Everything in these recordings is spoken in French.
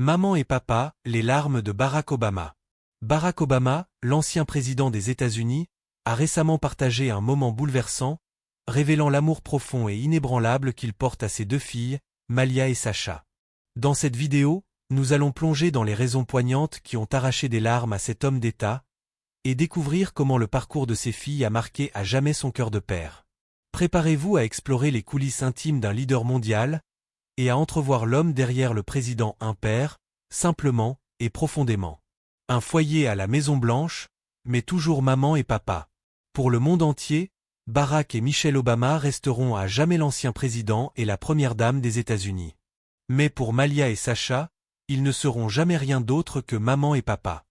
Maman et papa, les larmes de Barack Obama. Barack Obama, l'ancien président des États-Unis, a récemment partagé un moment bouleversant, révélant l'amour profond et inébranlable qu'il porte à ses deux filles, Malia et Sasha. Dans cette vidéo, nous allons plonger dans les raisons poignantes qui ont arraché des larmes à cet homme d'État, et découvrir comment le parcours de ses filles a marqué à jamais son cœur de père. Préparez-vous à explorer les coulisses intimes d'un leader mondial, et à entrevoir l'homme derrière le président un père, simplement et profondément. Un foyer à la Maison-Blanche, mais toujours maman et papa. Pour le monde entier, Barack et Michelle Obama resteront à jamais l'ancien président et la première dame des États-Unis. Mais pour Malia et Sasha, ils ne seront jamais rien d'autre que maman et papa.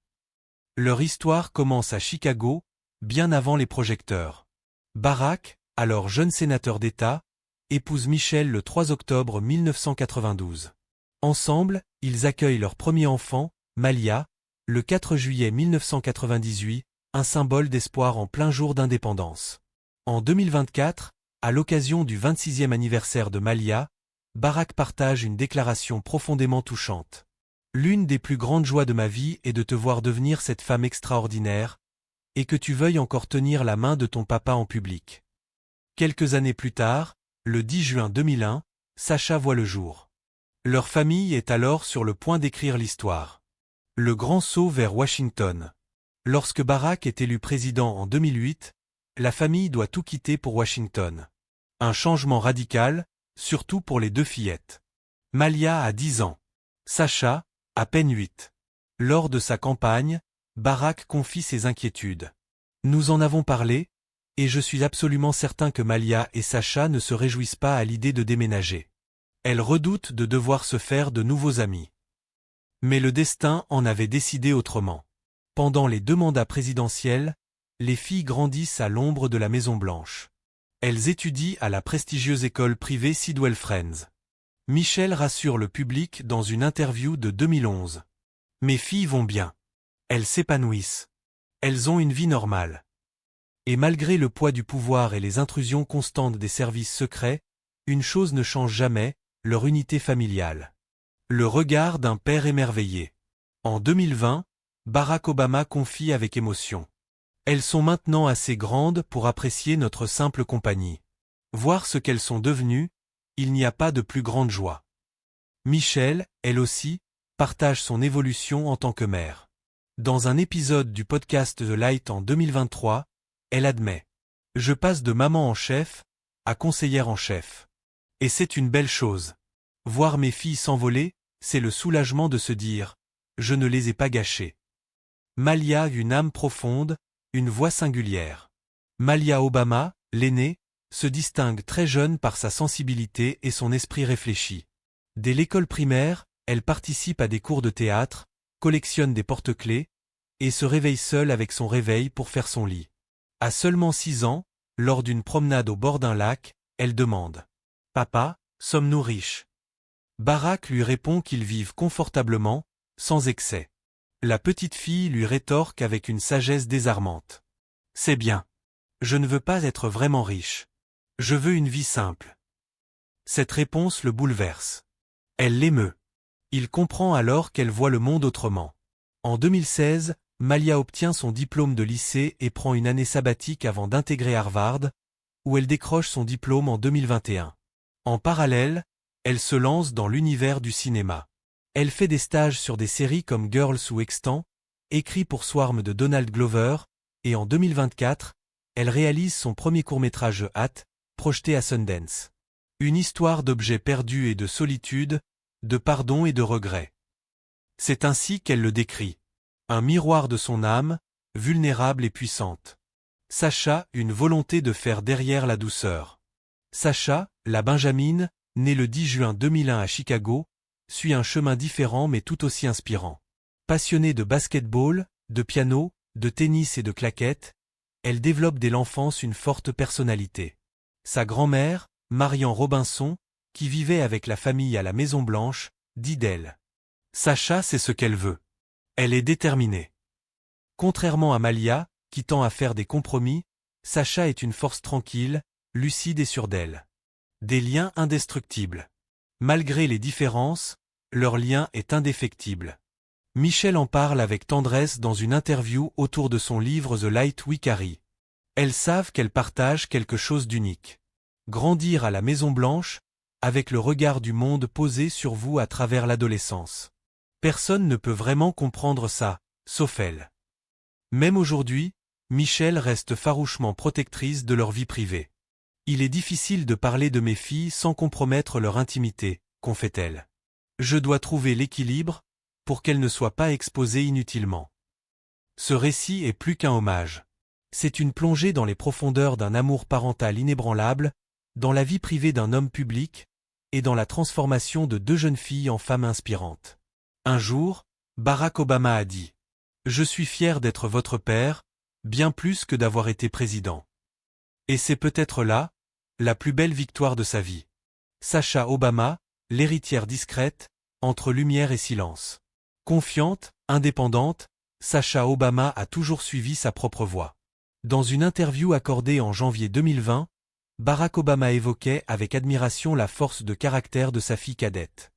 Leur histoire commence à Chicago, bien avant les projecteurs. Barack, alors jeune sénateur d'État, épouse Michelle le 3 octobre 1992. Ensemble, ils accueillent leur premier enfant, Malia, le 4 juillet 1998, un symbole d'espoir en plein jour d'indépendance. En 2024, à l'occasion du 26e anniversaire de Malia, Barack partage une déclaration profondément touchante. L'une des plus grandes joies de ma vie est de te voir devenir cette femme extraordinaire, et que tu veuilles encore tenir la main de ton papa en public. Quelques années plus tard, le 10 juin 2001, Sasha voit le jour. Leur famille est alors sur le point d'écrire l'histoire. Le grand saut vers Washington. Lorsque Barack est élu président en 2008, la famille doit tout quitter pour Washington. Un changement radical, surtout pour les deux fillettes. Malia a 10 ans. Sasha, à peine 8. Lors de sa campagne, Barack confie ses inquiétudes. Nous en avons parlé, et je suis absolument certain que Malia et Sasha ne se réjouissent pas à l'idée de déménager. Elles redoutent de devoir se faire de nouveaux amis. Mais le destin en avait décidé autrement. Pendant les 2 mandats présidentiels, les filles grandissent à l'ombre de la Maison-Blanche. Elles étudient à la prestigieuse école privée Sidwell Friends. Michelle rassure le public dans une interview de 2011. « Mes filles vont bien. Elles s'épanouissent. Elles ont une vie normale. » Et malgré le poids du pouvoir et les intrusions constantes des services secrets, une chose ne change jamais, leur unité familiale. Le regard d'un père émerveillé. En 2020, Barack Obama confie avec émotion. Elles sont maintenant assez grandes pour apprécier notre simple compagnie. Voir ce qu'elles sont devenues, il n'y a pas de plus grande joie. Michelle, elle aussi, partage son évolution en tant que mère. Dans un épisode du podcast The Light en 2023, elle admet « Je passe de maman en chef à conseillère en chef. Et c'est une belle chose. Voir mes filles s'envoler, c'est le soulagement de se dire « Je ne les ai pas gâchées. » Malia a une âme profonde, une voix singulière. Malia Obama, l'aînée, se distingue très jeune par sa sensibilité et son esprit réfléchi. Dès l'école primaire, elle participe à des cours de théâtre, collectionne des porte-clés, et se réveille seule avec son réveil pour faire son lit. À seulement 6 ans, lors d'une promenade au bord d'un lac, elle demande « Papa, sommes-nous riches ?» Barack lui répond qu'ils vivent confortablement, sans excès. La petite fille lui rétorque avec une sagesse désarmante. « C'est bien. Je ne veux pas être vraiment riche. Je veux une vie simple. » Cette réponse le bouleverse. Elle l'émeut. Il comprend alors qu'elle voit le monde autrement. En 2016, Malia obtient son diplôme de lycée et prend une année sabbatique avant d'intégrer Harvard, où elle décroche son diplôme en 2021. En parallèle, elle se lance dans l'univers du cinéma. Elle fait des stages sur des séries comme Girls ou Extant, écrit pour Swarm de Donald Glover, et en 2024, elle réalise son premier court-métrage Hat, projeté à Sundance. Une histoire d'objets perdus et de solitude, de pardon et de regret. C'est ainsi qu'elle le décrit. Un miroir de son âme, vulnérable et puissante. Sasha, une volonté de faire derrière la douceur. Sasha, la Benjamine, née le 10 juin 2001 à Chicago, suit un chemin différent mais tout aussi inspirant. Passionnée de basketball, de piano, de tennis et de claquettes, elle développe dès l'enfance une forte personnalité. Sa grand-mère, Marian Robinson, qui vivait avec la famille à la Maison-Blanche, dit d'elle. Sasha sait ce qu'elle veut. Elle est déterminée. Contrairement à Malia, qui tend à faire des compromis, Sasha est une force tranquille, lucide et sûre d'elle. Des liens indestructibles. Malgré les différences, leur lien est indéfectible. Michelle en parle avec tendresse dans une interview autour de son livre The Light We Carry. Elles savent qu'elles partagent quelque chose d'unique. Grandir à la Maison-Blanche, avec le regard du monde posé sur vous à travers l'adolescence. Personne ne peut vraiment comprendre ça, sauf elle. Même aujourd'hui, Michelle reste farouchement protectrice de leur vie privée. Il est difficile de parler de mes filles sans compromettre leur intimité, confie-t-elle. Je dois trouver l'équilibre, pour qu'elles ne soient pas exposées inutilement. Ce récit est plus qu'un hommage. C'est une plongée dans les profondeurs d'un amour parental inébranlable, dans la vie privée d'un homme public, et dans la transformation de deux jeunes filles en femmes inspirantes. Un jour, Barack Obama a dit « Je suis fier d'être votre père, bien plus que d'avoir été président. » Et c'est peut-être là, la plus belle victoire de sa vie. Sasha Obama, l'héritière discrète, entre lumière et silence. Confiante, indépendante, Sasha Obama a toujours suivi sa propre voie. Dans une interview accordée en janvier 2020, Barack Obama évoquait avec admiration la force de caractère de sa fille cadette.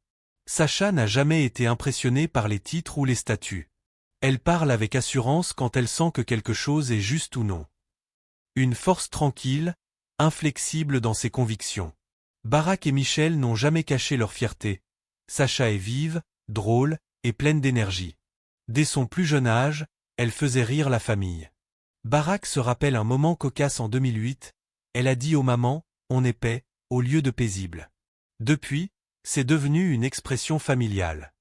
Sasha n'a jamais été impressionnée par les titres ou les statuts. Elle parle avec assurance quand elle sent que quelque chose est juste ou non. Une force tranquille, inflexible dans ses convictions. Barack et Michelle n'ont jamais caché leur fierté. Sasha est vive, drôle, et pleine d'énergie. Dès son plus jeune âge, elle faisait rire la famille. Barack se rappelle un moment cocasse en 2008, elle a dit aux mamans « on est paix » au lieu de paisible. Depuis, c'est devenu une expression familiale.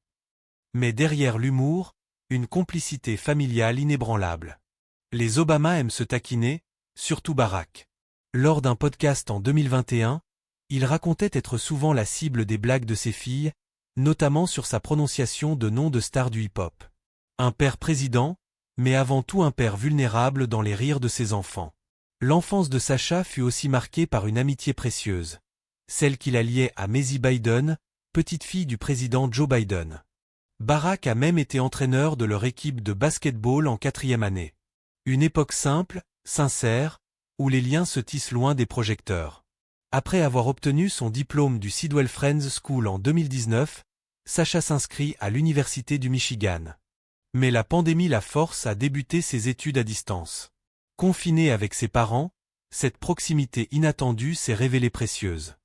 Mais derrière l'humour, une complicité familiale inébranlable. Les Obama aiment se taquiner, surtout Barack. Lors d'un podcast en 2021, il racontait être souvent la cible des blagues de ses filles, notamment sur sa prononciation de noms de stars du hip-hop. Un père président, mais avant tout un père vulnérable dans les rires de ses enfants. L'enfance de Sasha fut aussi marquée par une amitié précieuse. Celle qui la liait à Maisie Biden, petite fille du président Joe Biden. Barack a même été entraîneur de leur équipe de basketball en 4e année. Une époque simple, sincère, où les liens se tissent loin des projecteurs. Après avoir obtenu son diplôme du Sidwell Friends School en 2019, Sasha s'inscrit à l'Université du Michigan. Mais la pandémie la force à débuter ses études à distance. Confinée avec ses parents, cette proximité inattendue s'est révélée précieuse.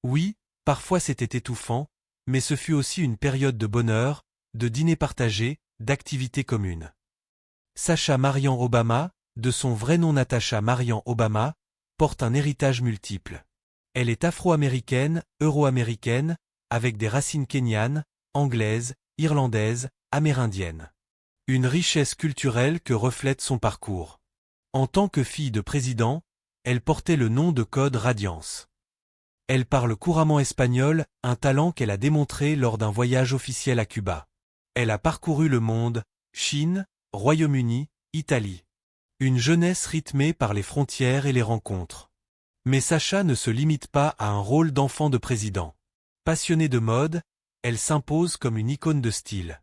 Oui, parfois c'était étouffant, mais ce fut aussi une période de bonheur, de dîners partagés, d'activités communes. Sasha Marian Obama, de son vrai nom Natasha Marian Obama, porte un héritage multiple. Elle est afro-américaine, euro-américaine, avec des racines kenyanes, anglaises, irlandaises, amérindiennes. Une richesse culturelle que reflète son parcours. En tant que fille de président, elle portait le nom de code Radiance. Elle parle couramment espagnol, un talent qu'elle a démontré lors d'un voyage officiel à Cuba. Elle a parcouru le monde, Chine, Royaume-Uni, Italie. Une jeunesse rythmée par les frontières et les rencontres. Mais Sasha ne se limite pas à un rôle d'enfant de président. Passionnée de mode, elle s'impose comme une icône de style.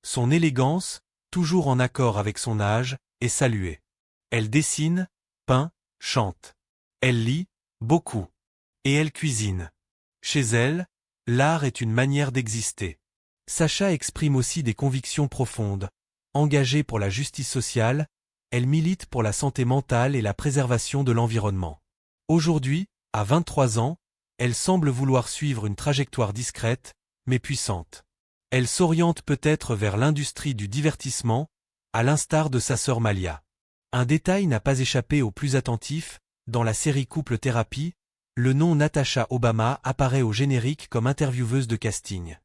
Son élégance, toujours en accord avec son âge, est saluée. Elle dessine, peint, chante. Elle lit, beaucoup. Et elle cuisine. Chez elle, l'art est une manière d'exister. Sasha exprime aussi des convictions profondes. Engagée pour la justice sociale, elle milite pour la santé mentale et la préservation de l'environnement. Aujourd'hui, à 23 ans, elle semble vouloir suivre une trajectoire discrète, mais puissante. Elle s'oriente peut-être vers l'industrie du divertissement, à l'instar de sa sœur Malia. Un détail n'a pas échappé aux plus attentifs, dans la série Couple Thérapie, le nom Natasha Obama apparaît au générique comme intervieweuse de casting.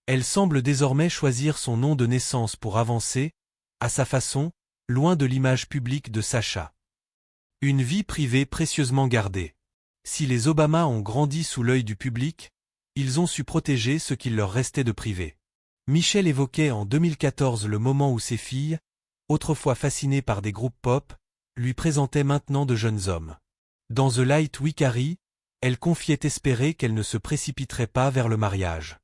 Elle semble désormais choisir son nom de naissance pour avancer, à sa façon, loin de l'image publique de Sasha. Une vie privée précieusement gardée. Si les Obama ont grandi sous l'œil du public, ils ont su protéger ce qu'il leur restait de privé. Michelle évoquait en 2014 le moment où ses filles, autrefois fascinées par des groupes pop, lui présentaient maintenant de jeunes hommes. Dans The Light We Carry, elle confiait espérer qu'elles ne se précipiteraient pas vers le mariage.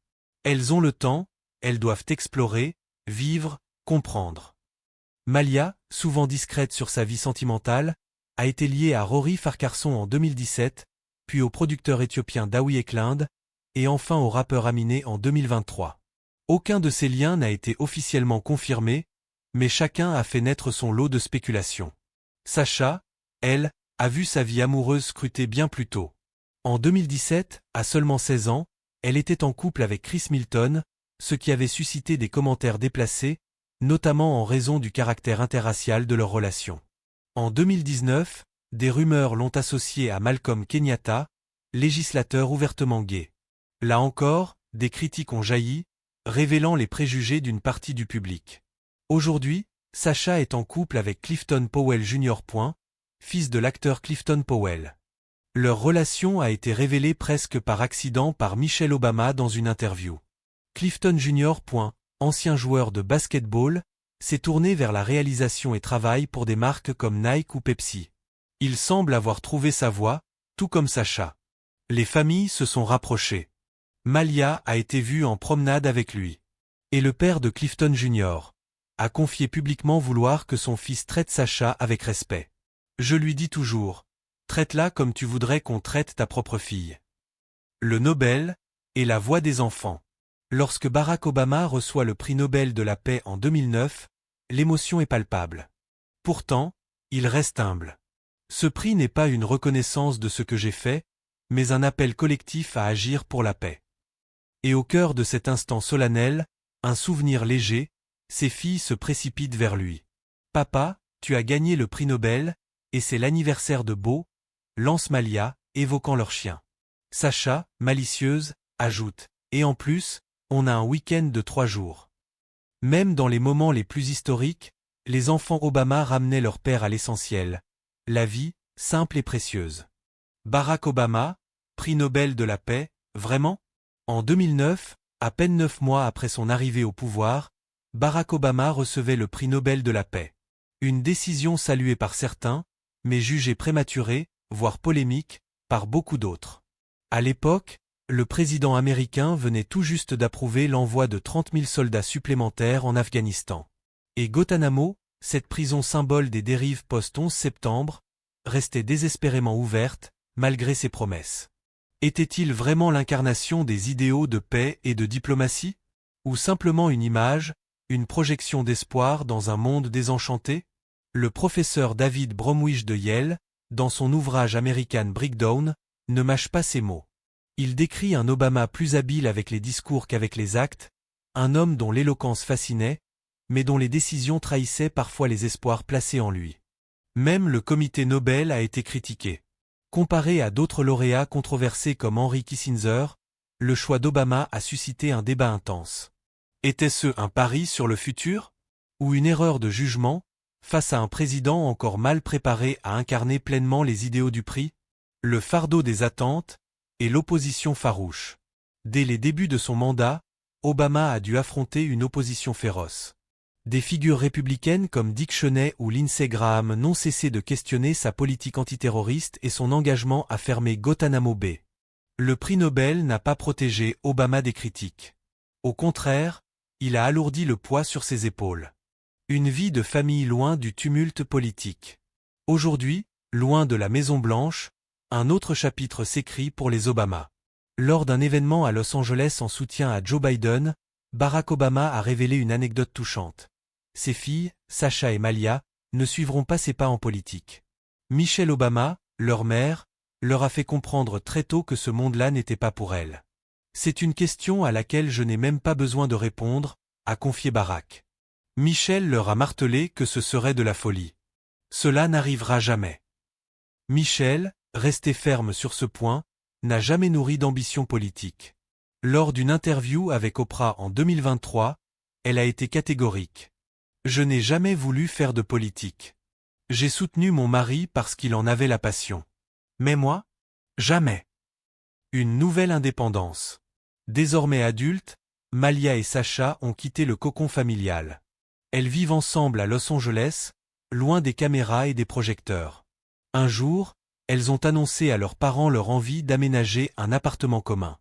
Elles ont le temps, elles doivent explorer, vivre, comprendre. Malia, souvent discrète sur sa vie sentimentale, a été liée à Rory Farquharson en 2017, puis au producteur éthiopien Dawi Eklund, et enfin au rappeur Aminé en 2023. Aucun de ces liens n'a été officiellement confirmé, mais chacun a fait naître son lot de spéculations. Sacha, elle, a vu sa vie amoureuse scrutée bien plus tôt. En 2017, à seulement 16 ans, elle était en couple avec Chris Milton, ce qui avait suscité des commentaires déplacés, notamment en raison du caractère interracial de leur relation. En 2019, des rumeurs l'ont associée à Malcolm Kenyatta, législateur ouvertement gay. Là encore, des critiques ont jailli, révélant les préjugés d'une partie du public. Aujourd'hui, Sacha est en couple avec Clifton Powell Jr. Fils de l'acteur Clifton Powell. Leur relation a été révélée presque par accident par Michelle Obama dans une interview. Clifton Jr. Ancien joueur de basketball, s'est tourné vers la réalisation et travaille pour des marques comme Nike ou Pepsi. Il semble avoir trouvé sa voie, tout comme Sacha. Les familles se sont rapprochées. Malia a été vue en promenade avec lui. Et le père de Clifton Jr. a confié publiquement vouloir que son fils traite Sacha avec respect. Je lui dis toujours, traite-la comme tu voudrais qu'on traite ta propre fille. Le Nobel est la voix des enfants. Lorsque Barack Obama reçoit le prix Nobel de la paix en 2009, l'émotion est palpable. Pourtant, il reste humble. Ce prix n'est pas une reconnaissance de ce que j'ai fait, mais un appel collectif à agir pour la paix. Et au cœur de cet instant solennel, un souvenir léger, ses filles se précipitent vers lui. « Papa, tu as gagné le prix Nobel, et c'est l'anniversaire de Beau », lance Malia, évoquant leur chien. Sacha, malicieuse, ajoute « Et en plus, on a un week-end de 3 jours. » Même dans les moments les plus historiques, les enfants Obama ramenaient leur père à l'essentiel. La vie, simple et précieuse. Barack Obama, prix Nobel de la paix, vraiment? En 2009, à peine 9 mois après son arrivée au pouvoir, Barack Obama recevait le prix Nobel de la paix. Une décision saluée par certains, mais jugée prématurée, voire polémique, par beaucoup d'autres. À l'époque, le président américain venait tout juste d'approuver l'envoi de 30 000 soldats supplémentaires en Afghanistan. Et Guantanamo, cette prison symbole des dérives post-11 septembre, restait désespérément ouverte, malgré ses promesses. Était-il vraiment l'incarnation des idéaux de paix et de diplomatie? Ou simplement une image, une projection d'espoir dans un monde désenchanté? Le professeur David Bromwich de Yale, dans son ouvrage American Breakdown, ne mâche pas ses mots. Il décrit un Obama plus habile avec les discours qu'avec les actes, un homme dont l'éloquence fascinait, mais dont les décisions trahissaient parfois les espoirs placés en lui. Même le comité Nobel a été critiqué. Comparé à d'autres lauréats controversés comme Henry Kissinger, le choix d'Obama a suscité un débat intense. Était-ce un pari sur le futur? Ou une erreur de jugement, face à un président encore mal préparé à incarner pleinement les idéaux du prix? Le fardeau des attentes et l'opposition farouche. Dès les débuts de son mandat, Obama a dû affronter une opposition féroce. Des figures républicaines comme Dick Cheney ou Lindsey Graham n'ont cessé de questionner sa politique antiterroriste et son engagement à fermer Guantanamo Bay. Le prix Nobel n'a pas protégé Obama des critiques. Au contraire, il a alourdi le poids sur ses épaules. Une vie de famille loin du tumulte politique. Aujourd'hui, loin de la Maison-Blanche, un autre chapitre s'écrit pour les Obama. Lors d'un événement à Los Angeles en soutien à Joe Biden, Barack Obama a révélé une anecdote touchante. Ses filles, Sacha et Malia, ne suivront pas ses pas en politique. Michelle Obama, leur mère, leur a fait comprendre très tôt que ce monde-là n'était pas pour elle. C'est une question à laquelle je n'ai même pas besoin de répondre, a confié Barack. Michelle leur a martelé que ce serait de la folie. Cela n'arrivera jamais. Michelle, restée ferme sur ce point, n'a jamais nourri d'ambition politique. Lors d'une interview avec Oprah en 2023, elle a été catégorique. « Je n'ai jamais voulu faire de politique. J'ai soutenu mon mari parce qu'il en avait la passion. Mais moi? Jamais. » Une nouvelle indépendance. Désormais adultes, Malia et Sacha ont quitté le cocon familial. Elles vivent ensemble à Los Angeles, loin des caméras et des projecteurs. Un jour, elles ont annoncé à leurs parents leur envie d'aménager un appartement commun.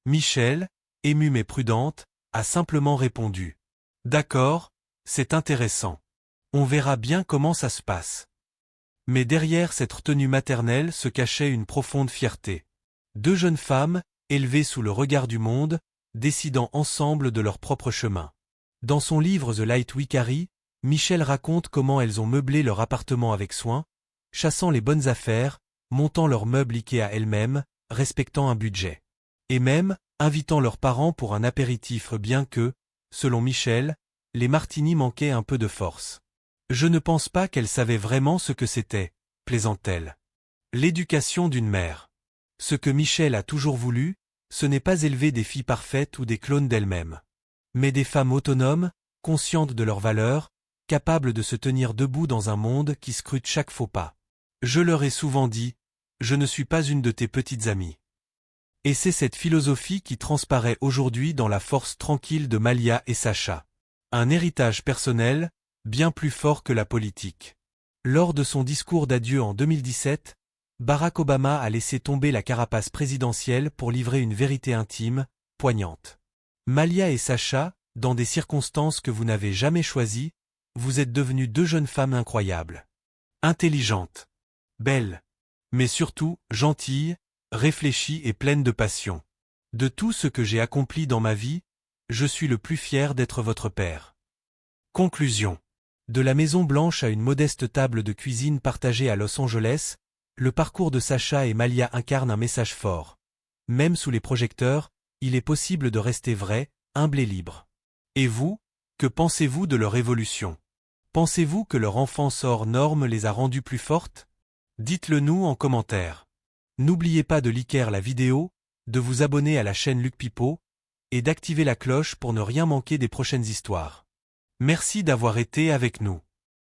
Michelle, émue mais prudente, a simplement répondu « D'accord, c'est intéressant. On verra bien comment ça se passe. » Mais derrière cette retenue maternelle se cachait une profonde fierté. Deux jeunes femmes, élevées sous le regard du monde, décidant ensemble de leur propre chemin. Dans son livre The Light We Carry, Michelle raconte comment elles ont meublé leur appartement avec soin, chassant les bonnes affaires, montant leurs meubles Ikea elles-mêmes, respectant un budget. Et même, invitant leurs parents pour un apéritif bien que, selon Michelle, les martinis manquaient un peu de force. Je ne pense pas qu'elle savait vraiment ce que c'était, plaisante-t-elle. L'éducation d'une mère. Ce que Michelle a toujours voulu, ce n'est pas élever des filles parfaites ou des clones d'elles-mêmes, mais des femmes autonomes, conscientes de leurs valeurs, capables de se tenir debout dans un monde qui scrute chaque faux pas. Je leur ai souvent dit, je ne suis pas une de tes petites amies. Et c'est cette philosophie qui transparaît aujourd'hui dans la force tranquille de Malia et Sacha. Un héritage personnel, bien plus fort que la politique. Lors de son discours d'adieu en 2017, Barack Obama a laissé tomber la carapace présidentielle pour livrer une vérité intime, poignante. Malia et Sacha, dans des circonstances que vous n'avez jamais choisies, vous êtes devenues deux jeunes femmes incroyables. Intelligentes. Belles. Mais surtout, gentilles, réfléchies et pleines de passion. De tout ce que j'ai accompli dans ma vie, je suis le plus fier d'être votre père. Conclusion. De la Maison Blanche à une modeste table de cuisine partagée à Los Angeles, le parcours de Sacha et Malia incarne un message fort. Même sous les projecteurs, il est possible de rester vrai, humble et libre. Et vous, que pensez-vous de leur évolution? Pensez-vous que leur enfance hors norme les a rendues plus fortes? Dites-le nous en commentaire. N'oubliez pas de liker la vidéo, de vous abonner à la chaîne Luc Pippo, et d'activer la cloche pour ne rien manquer des prochaines histoires. Merci d'avoir été avec nous.